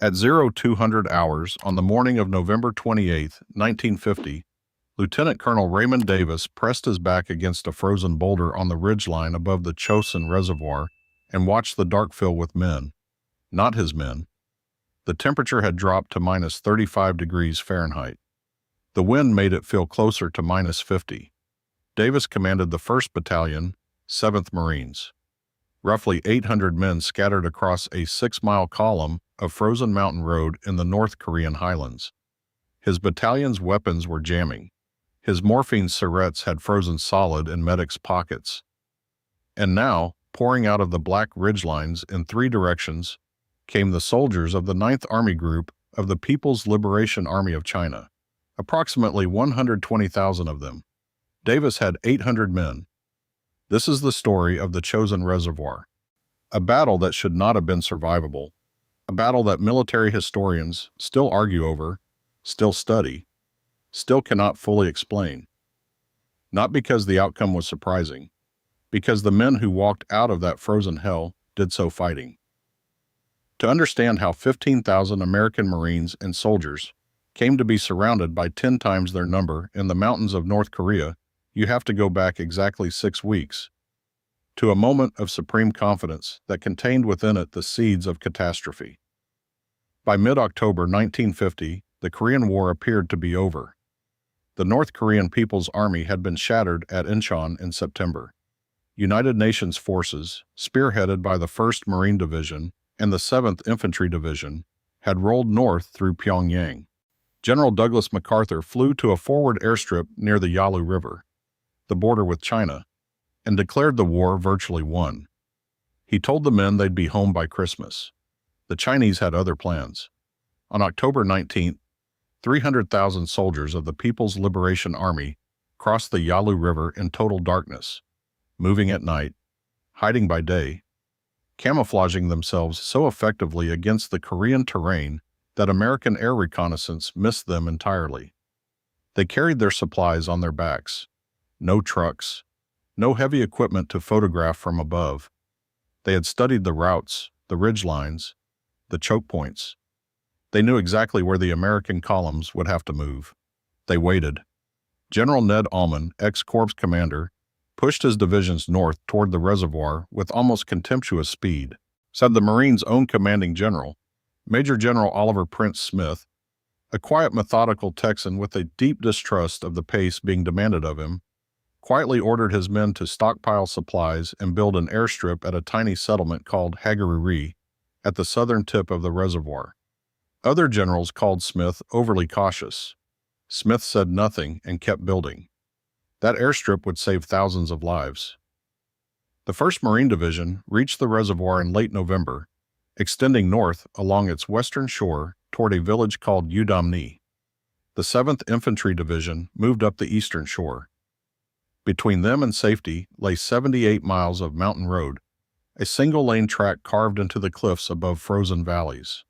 At 0200 hours on the morning of November 28, 1950, Lieutenant Colonel Raymond Davis pressed his back against a frozen boulder on the ridgeline above the Chosin Reservoir and watched the dark fill with men. Not his men. The temperature had dropped to minus 35 degrees Fahrenheit. The wind made it feel closer to minus 50. Davis commanded the 1st Battalion, 7th Marines. Roughly 800 men scattered across a 6-mile column of frozen mountain road in the North Korean highlands. His battalion's weapons were jamming. His morphine syrettes had frozen solid in medics' pockets. And now, pouring out of the black ridgelines in 3 directions, came the soldiers of the 9th Army Group of the People's Liberation Army of China, approximately 120,000 of them. Davis had 800 men. This is the story of the Chosin Reservoir, a battle that should not have been survivable, a battle that military historians still argue over, still study, still cannot fully explain. Not because the outcome was surprising, because the men who walked out of that frozen hell did so fighting. To understand how 15,000 American Marines and soldiers came to be surrounded by 10 times their number in the mountains of North Korea, you have to go back exactly 6 weeks, to a moment of supreme confidence that contained within it the seeds of catastrophe. By mid-October 1950, the Korean War appeared to be over. The North Korean People's Army had been shattered at Incheon in September. United Nations forces, spearheaded by the 1st Marine Division and the 7th Infantry Division, had rolled north through Pyongyang. General Douglas MacArthur flew to a forward airstrip near the Yalu River, the border with China, and declared the war virtually won. He told the men they'd be home by Christmas. The Chinese had other plans. On October 19th, 300,000 soldiers of the People's Liberation Army crossed the Yalu River in total darkness, moving at night, hiding by day, camouflaging themselves so effectively against the Korean terrain that American air reconnaissance missed them entirely. They carried their supplies on their backs. No trucks, no heavy equipment to photograph from above. They had studied the routes, the ridge lines, the choke points. They knew exactly where the American columns would have to move. They waited. General Ned Almond, ex-corps commander, pushed his divisions north toward the reservoir with almost contemptuous speed, said the Marines' own commanding general, Major General Oliver Prince Smith, a quiet, methodical Texan with a deep distrust of the pace being demanded of him, quietly ordered his men to stockpile supplies and build an airstrip at a tiny settlement called Hagaruri at the southern tip of the reservoir. Other generals called Smith overly cautious. Smith said nothing and kept building. That airstrip would save thousands of lives. The 1st Marine Division reached the reservoir in late November, extending north along its western shore toward a village called Udamni. The 7th Infantry Division moved up the eastern shore. Between them and safety lay 78 miles of mountain road, a single-lane track carved into the cliffs above frozen valleys.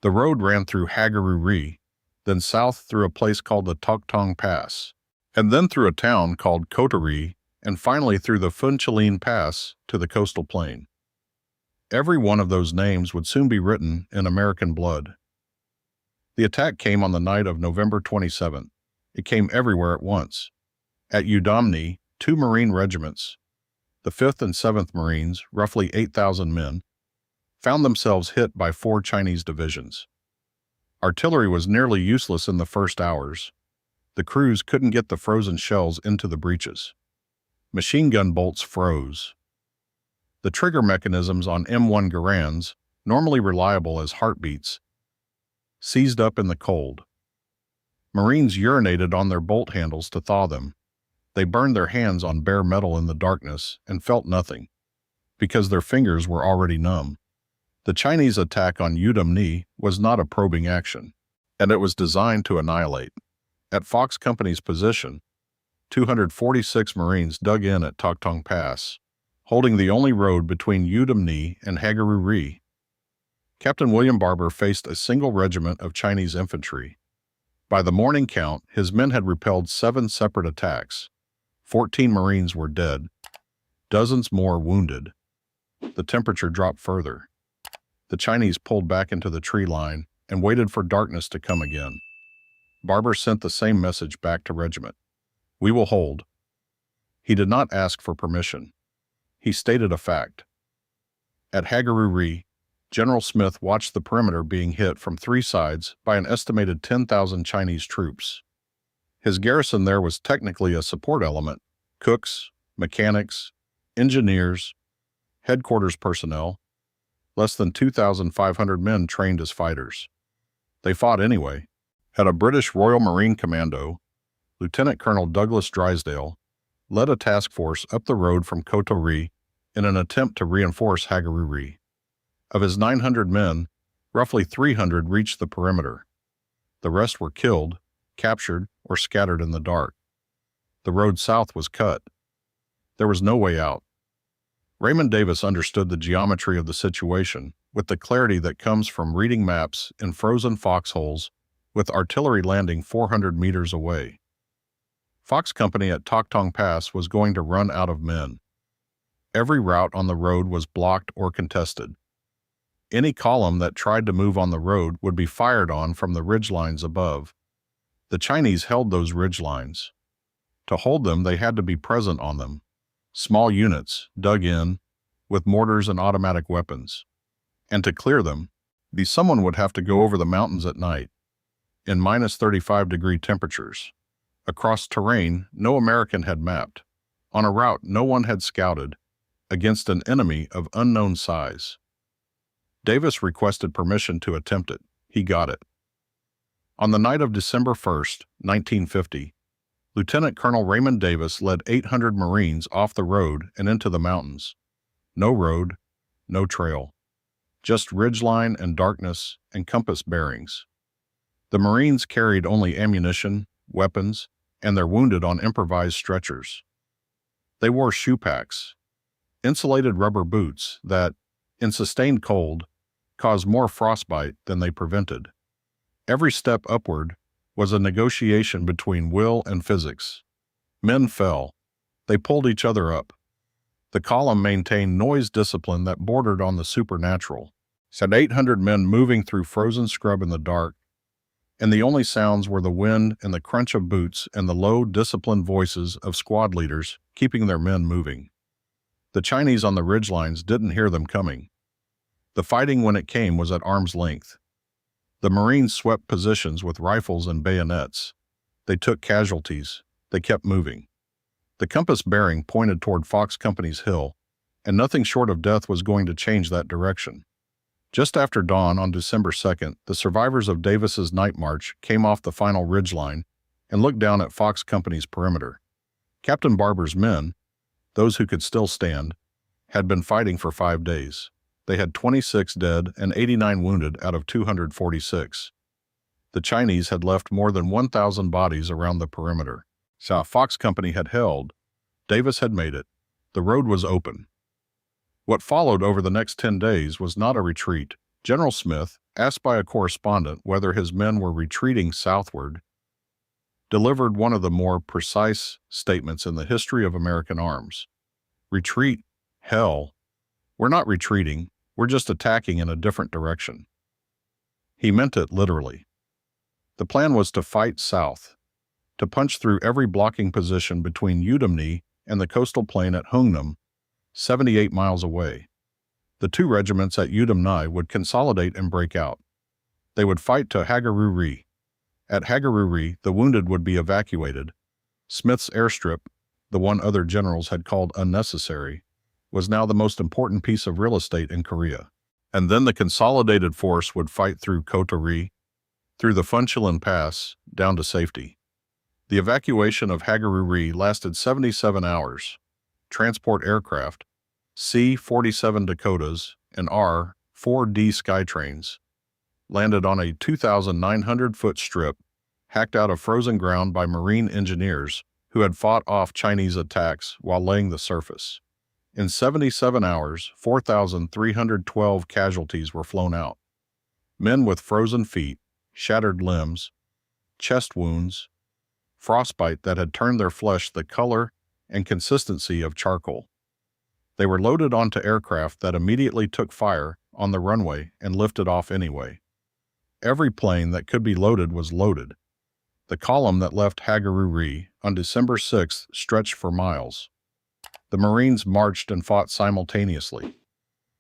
The road ran through Hagaruri, then south through a place called the Toktong Pass, and then through a town called Kotari, and finally through the Funchaline Pass to the coastal plain. Every one of those names would soon be written in American blood. The attack came on the night of November 27th. It came everywhere at once. At Udamni, 2 Marine regiments, the 5th and 7th Marines, roughly 8,000 men, found themselves hit by 4 Chinese divisions. Artillery was nearly useless in the first hours. The crews couldn't get the frozen shells into the breaches. Machine gun bolts froze. The trigger mechanisms on M1 Garands, normally reliable as heartbeats, seized up in the cold. Marines urinated on their bolt handles to thaw them. They burned their hands on bare metal in the darkness and felt nothing, because their fingers were already numb. The Chinese attack on Udamni was not a probing action, and it was designed to annihilate. At Fox Company's position, 246 Marines dug in at Toktong Pass, holding the only road between Udamni and Hagaruri. Captain William Barber faced a single regiment of Chinese infantry. By the morning count, his men had repelled 7 separate attacks. 14 Marines were dead, dozens more wounded. The temperature dropped further. The Chinese pulled back into the tree line and waited for darkness to come again. Barber sent the same message back to regiment. "We will hold." He did not ask for permission. He stated a fact. At Hagaruri, General Smith watched the perimeter being hit from three sides by an estimated 10,000 Chinese troops. His garrison there was technically a support element: cooks, mechanics, engineers, headquarters personnel, less than 2,500 men trained as fighters. They fought anyway. Had a British Royal Marine Commando, Lieutenant Colonel Douglas Drysdale, led a task force up the road from Kotori in an attempt to reinforce Hagaruri. Of his 900 men, roughly 300 reached the perimeter. The rest were killed, captured, or scattered in the dark. The road south was cut. There was no way out. Raymond Davis understood the geometry of the situation with the clarity that comes from reading maps in frozen foxholes with artillery landing 400 meters away. Fox Company at Toktong Pass was going to run out of men. Every route on the road was blocked or contested. Any column that tried to move on the road would be fired on from the ridgelines above. The Chinese held those ridgelines. To hold them, they had to be present on them. Small units, dug in, with mortars and automatic weapons. And to clear them, someone would have to go over the mountains at night, in minus 35-degree temperatures, across terrain no American had mapped, on a route no one had scouted, against an enemy of unknown size. Davis requested permission to attempt it. He got it. On the night of December 1st, 1950, Lieutenant Colonel Raymond Davis led 800 Marines off the road and into the mountains. No road, no trail. Just ridgeline and darkness and compass bearings. The Marines carried only ammunition, weapons, and their wounded on improvised stretchers. They wore shoe packs, insulated rubber boots that, in sustained cold, caused more frostbite than they prevented. Every step upward was a negotiation between will and physics. Men fell. They pulled each other up. The column maintained noise discipline that bordered on the supernatural. Said 800 men moving through frozen scrub in the dark, and the only sounds were the wind and the crunch of boots and the low, disciplined voices of squad leaders keeping their men moving. The Chinese on the ridgelines didn't hear them coming. The fighting when it came was at arm's length. The Marines swept positions with rifles and bayonets. They took casualties. They kept moving. The compass bearing pointed toward Fox Company's hill, and nothing short of death was going to change that direction. Just after dawn on December 2nd, the survivors of Davis's night march came off the final ridgeline and looked down at Fox Company's perimeter. Captain Barber's men, those who could still stand, had been fighting for 5 days. They had 26 dead and 89 wounded out of 246. The Chinese had left more than 1,000 bodies around the perimeter. So Fox Company had held. Davis had made it. The road was open. What followed over the next 10 days was not a retreat. General Smith, asked by a correspondent whether his men were retreating southward, delivered one of the more precise statements in the history of American arms. "Retreat? Hell. We're not retreating. We're just attacking in a different direction." He meant it literally. The plan was to fight south, to punch through every blocking position between Udumne and the coastal plain at Hungnam, 78 miles away. The two regiments at Udumne would consolidate and break out. They would fight to Hagaruri. At Hagaruri, the wounded would be evacuated. Smith's airstrip, the one other generals had called unnecessary, was now the most important piece of real estate in Korea. And then the consolidated force would fight through Kotori, through the Funchalen Pass, down to safety. The evacuation of Hagaruri lasted 77 hours. Transport aircraft, C-47 Dakotas and R-4D Skytrains, landed on a 2,900-foot strip hacked out of frozen ground by Marine engineers who had fought off Chinese attacks while laying the surface. In 77 hours, 4,312 casualties were flown out. Men with frozen feet, shattered limbs, chest wounds, frostbite that had turned their flesh the color and consistency of charcoal. They were loaded onto aircraft that immediately took fire on the runway and lifted off anyway. Every plane that could be loaded was loaded. The column that left Hagaruri on December 6th stretched for miles. The Marines marched and fought simultaneously.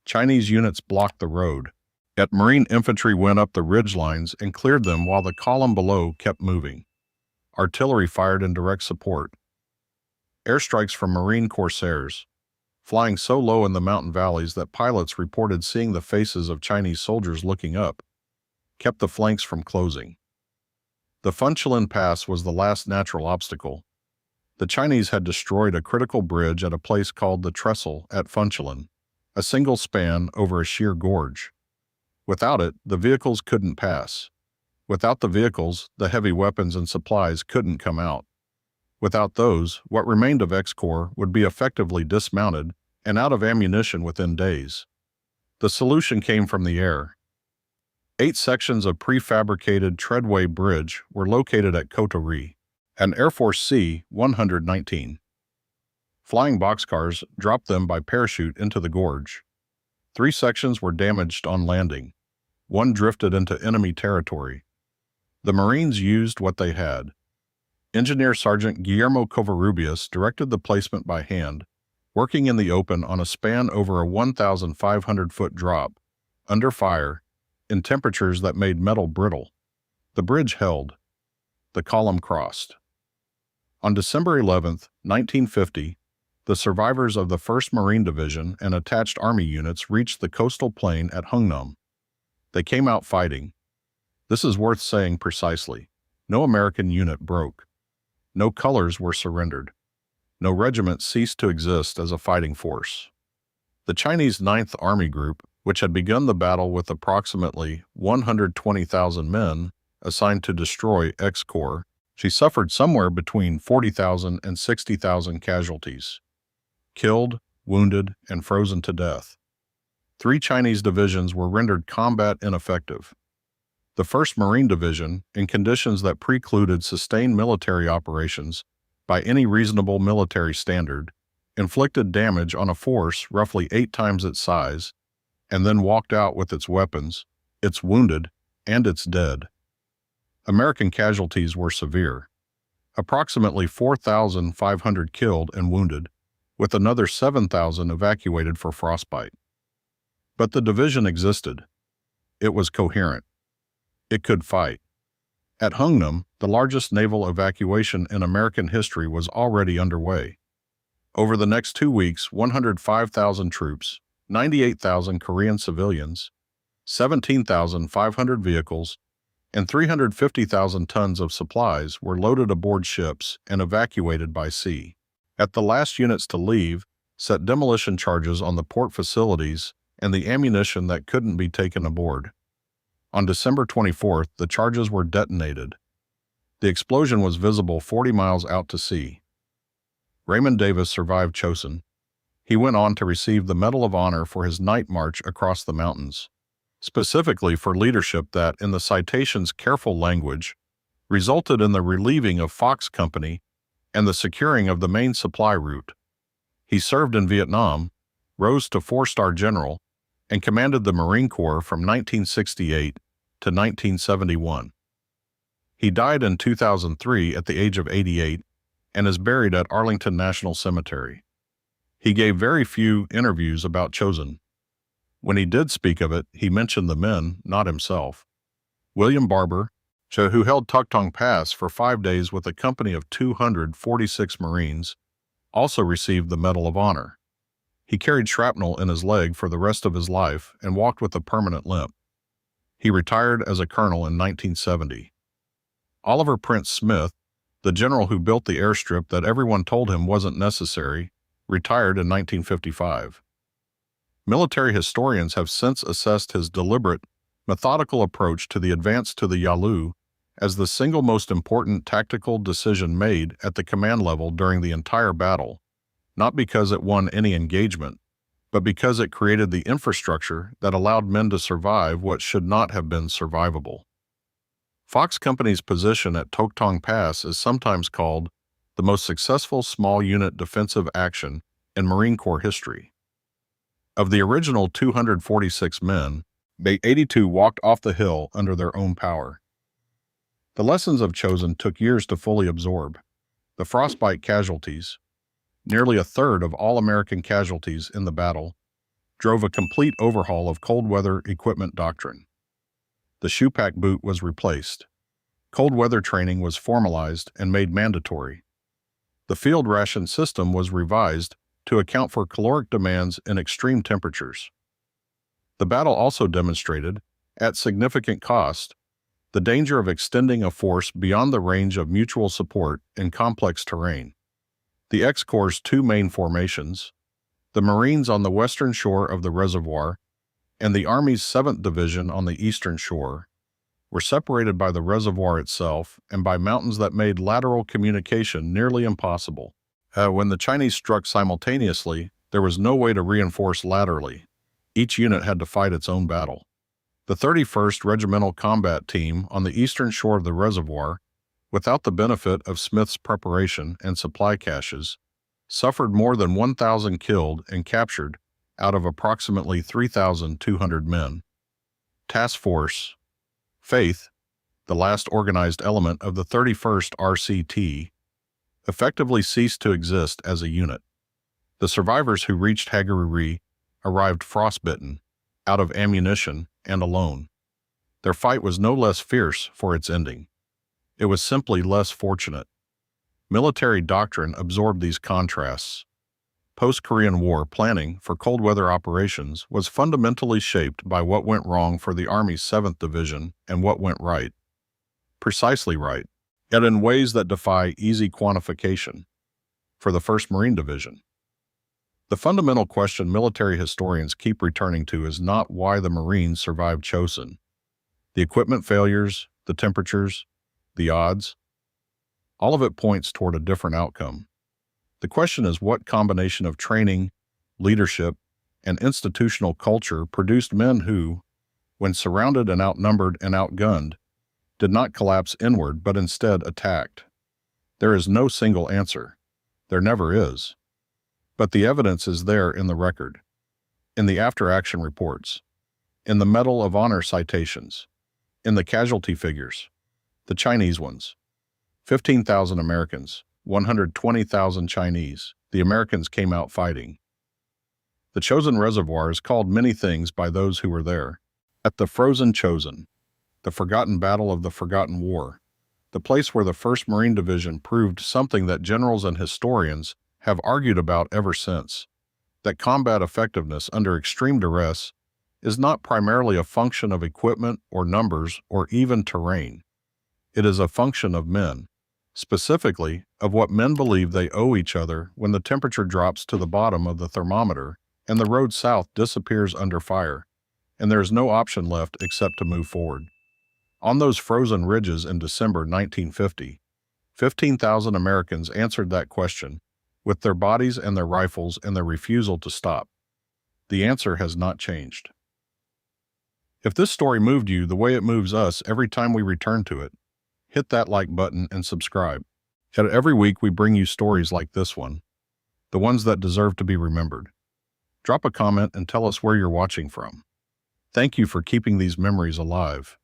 Chinese units blocked the road. Yet Marine infantry went up the ridge lines and cleared them while the column below kept moving. Artillery fired in direct support. Airstrikes from Marine corsairs, flying so low in the mountain valleys that pilots reported seeing the faces of Chinese soldiers looking up, kept the flanks from closing. The Funchalen Pass was the last natural obstacle. The Chinese had destroyed a critical bridge at a place called the Trestle at Funchalen, a single span over a sheer gorge. Without it, the vehicles couldn't pass. Without the vehicles, the heavy weapons and supplies couldn't come out. Without those, what remained of X-Corps would be effectively dismounted and out of ammunition within days. The solution came from the air. 8 sections of prefabricated treadway bridge were located at Kotori, an Air Force C-119. Flying boxcars dropped them by parachute into the gorge. 3 sections were damaged on landing. 1 drifted into enemy territory. The Marines used what they had. Engineer Sergeant Guillermo Covarrubias directed the placement by hand, working in the open on a span over a 1,500-foot drop, under fire, in temperatures that made metal brittle. The bridge held. The column crossed. On December 11, 1950, the survivors of the 1st Marine Division and attached Army units reached the coastal plain at Hungnam. They came out fighting. This is worth saying precisely. No American unit broke. No colors were surrendered. No regiment ceased to exist as a fighting force. The Chinese 9th Army Group, which had begun the battle with approximately 120,000 men assigned to destroy X-Corps, she suffered somewhere between 40,000 and 60,000 casualties. Killed, wounded, and frozen to death. 3 Chinese divisions were rendered combat ineffective. The 1st Marine Division, in conditions that precluded sustained military operations by any reasonable military standard, inflicted damage on a force roughly 8 times its size, and then walked out with its weapons, its wounded, and its dead. American casualties were severe. Approximately 4,500 killed and wounded, with another 7,000 evacuated for frostbite. But the division existed. It was coherent. It could fight. At Hungnam, the largest naval evacuation in American history was already underway. Over the next 2 weeks, 105,000 troops, 98,000 Korean civilians, 17,500 vehicles, and 350,000 tons of supplies were loaded aboard ships and evacuated by sea. At the last units to leave, set demolition charges on the port facilities and the ammunition that couldn't be taken aboard. On December 24th, the charges were detonated. The explosion was visible 40 miles out to sea. Raymond Davis survived Chosin. He went on to receive the Medal of Honor for his night march across the mountains, specifically for leadership that, in the citation's careful language, resulted in the relieving of Fox Company and the securing of the main supply route. He served in Vietnam, rose to 4-star general, and commanded the Marine Corps from 1968 to 1971. He died in 2003 at the age of 88 and is buried at Arlington National Cemetery. He gave very few interviews about Chosin. When he did speak of it, he mentioned the men, not himself. William Barber, who held Toktung Pass for 5 days with a company of 246 Marines, also received the Medal of Honor. He carried shrapnel in his leg for the rest of his life and walked with a permanent limp. He retired as a colonel in 1970. Oliver Prince Smith, the general who built the airstrip that everyone told him wasn't necessary, retired in 1955. Military historians have since assessed his deliberate, methodical approach to the advance to the Yalu as the single most important tactical decision made at the command level during the entire battle, not because it won any engagement, but because it created the infrastructure that allowed men to survive what should not have been survivable. Fox Company's position at Toktung Pass is sometimes called the most successful small unit defensive action in Marine Corps history. Of the original 246 men, 82 walked off the hill under their own power. The lessons of Chosin took years to fully absorb. The frostbite casualties, nearly a third of all American casualties in the battle, drove a complete overhaul of cold weather equipment doctrine. The shoepack boot was replaced. Cold weather training was formalized and made mandatory. The field ration system was revised to account for caloric demands in extreme temperatures. The battle also demonstrated, at significant cost, the danger of extending a force beyond the range of mutual support in complex terrain. The X-Corps' two main formations, the Marines on the western shore of the reservoir and the Army's 7th Division on the eastern shore, were separated by the reservoir itself and by mountains that made lateral communication nearly impossible. When the Chinese struck simultaneously, there was no way to reinforce laterally. Each unit had to fight its own battle. The 31st Regimental Combat Team on the eastern shore of the reservoir, without the benefit of Smith's preparation and supply caches, suffered more than 1,000 killed and captured out of approximately 3,200 men. Task Force Faith, the last organized element of the 31st RCT, effectively ceased to exist as a unit. The survivors who reached Hagaruri arrived frostbitten, out of ammunition, and alone. Their fight was no less fierce for its ending. It was simply less fortunate. Military doctrine absorbed these contrasts. Post-Korean War planning for cold weather operations was fundamentally shaped by what went wrong for the Army's 7th Division and what went right. Precisely right, yet in ways that defy easy quantification. For the 1st Marine Division, the fundamental question military historians keep returning to is not why the Marines survived Chosin. The equipment failures, the temperatures, the odds, all of it points toward a different outcome. The question is what combination of training, leadership, and institutional culture produced men who, when surrounded and outnumbered and outgunned, did not collapse inward but instead attacked. There is no single answer. There never is. But the evidence is there in the record, in the after-action reports, in the Medal of Honor citations, in the casualty figures, the Chinese ones. 15,000 Americans, 120,000 Chinese. The Americans came out fighting. The Chosin Reservoir is called many things by those who were there. At the frozen Chosin, the forgotten battle of the forgotten war, the place where the 1st Marine Division proved something that generals and historians have argued about ever since, that combat effectiveness under extreme duress is not primarily a function of equipment or numbers or even terrain. It is a function of men, specifically of what men believe they owe each other when the temperature drops to the bottom of the thermometer and the road south disappears under fire, and there is no option left except to move forward. On those frozen ridges in December 1950, 15,000 Americans answered that question with their bodies and their rifles and their refusal to stop. The answer has not changed. If this story moved you the way it moves us every time we return to it, hit that like button and subscribe. Yet every week we bring you stories like this one, the ones that deserve to be remembered. Drop a comment and tell us where you're watching from. Thank you for keeping these memories alive.